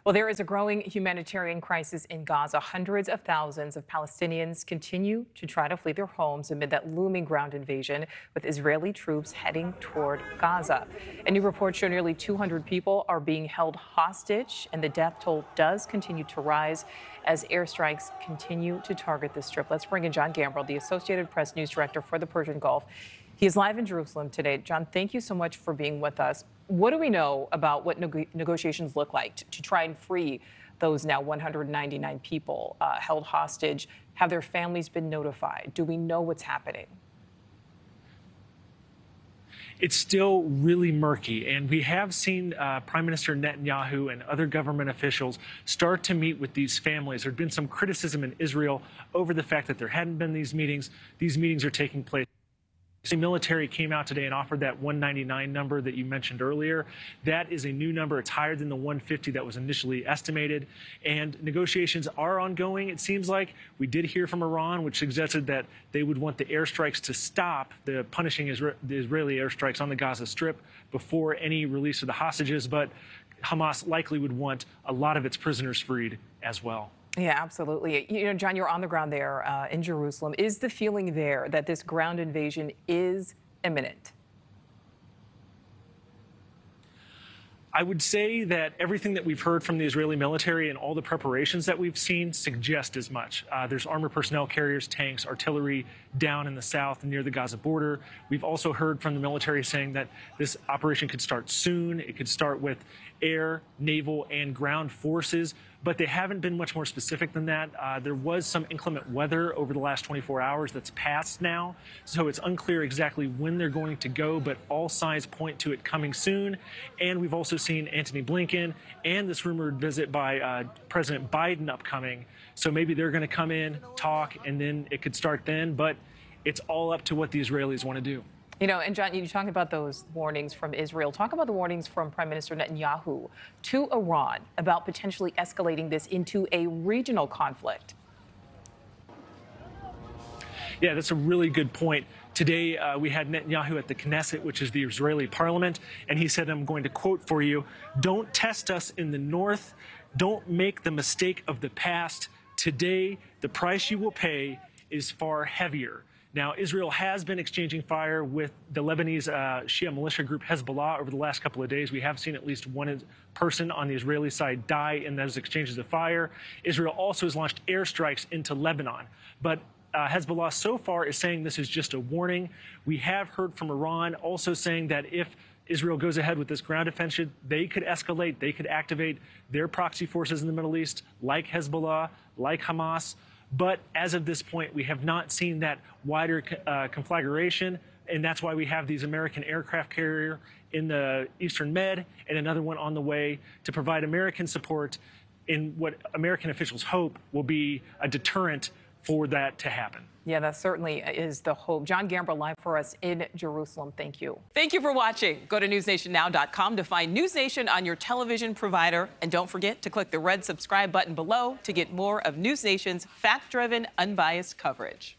Well, there is a growing humanitarian crisis in Gaza. Hundreds of thousands of Palestinians continue to try to flee their homes amid that looming ground invasion, with Israeli troops heading toward Gaza. A new report shows nearly 200 people are being held hostage, and the death toll does continue to rise as airstrikes continue to target the Strip. Let's bring in Jon Gambrell, the Associated Press news director for the Persian Gulf. He is live in Jerusalem today. Jon, thank you so much for being with us. What do we know about what negotiations look like to try and free those now 199 people held hostage? Have their families been notified? Do we know what's happening? It's still really murky, and we have seen Prime Minister Netanyahu and other government officials start to meet with these families. There's been some criticism in Israel over the fact that there hadn't been these meetings. These meetings are taking place. The military came out today and offered that 199 number that you mentioned earlier. That is a new number. It's higher than the 150 that was initially estimated. And negotiations are ongoing, it seems like. We did hear from Iran, which suggested that they would want the airstrikes to stop, the punishing the Israeli airstrikes on the Gaza Strip before any release of the hostages. But Hamas likely would want a lot of its prisoners freed as well. Yeah, absolutely. You know, Jon, you're on the ground there in Jerusalem. Is the feeling there that this ground invasion is imminent? I would say that everything that we've heard from the Israeli military and all the preparations that we've seen suggest as much. There's armored personnel carriers, tanks, artillery down in the south near the Gaza border. We've also heard from the military saying that this operation could start soon. It could start with air, naval, and ground forces, but they haven't been much more specific than that. There was some inclement weather over the last 24 hours that's passed now, so it's unclear exactly when they're going to go, but all signs point to it coming soon. And we've also seen Antony Blinken and this rumored visit by President Biden upcoming. So maybe they're going to come in, talk, and then it could start then, but it's all up to what the Israelis want to do. You know, and Jon, you talk about those warnings from Israel. Talk about the warnings from Prime Minister Netanyahu to Iran about potentially escalating this into a regional conflict. Yeah, that's a really good point. Today, we had Netanyahu at the Knesset, which is the Israeli parliament, and he said, I'm going to quote for you, "Don't test us in the north. Don't make the mistake of the past. Today, the price you will pay is far heavier." Now, Israel has been exchanging fire with the Lebanese Shia militia group Hezbollah over the last couple of days. We have seen at least one person on the Israeli side die in those exchanges of fire. Israel also has launched airstrikes into Lebanon. But Hezbollah so far is saying this is just a warning. We have heard from Iran also saying that if Israel goes ahead with this ground offensive, they could escalate, they could activate their proxy forces in the Middle East, like Hezbollah, like Hamas. But as of this point, we have not seen that wider conflagration, and that's why we have these American aircraft carrier in the Eastern Med and another one on the way to provide American support in what American officials hope will be a deterrent for that to happen. Yeah, that certainly is the hope. Jon Gambrell live for us in Jerusalem. Thank you. Thank you for watching. Go to newsnationnow.com to find News Nation on your television provider. And don't forget to click the red subscribe button below to get more of News Nation's fact-driven, unbiased coverage.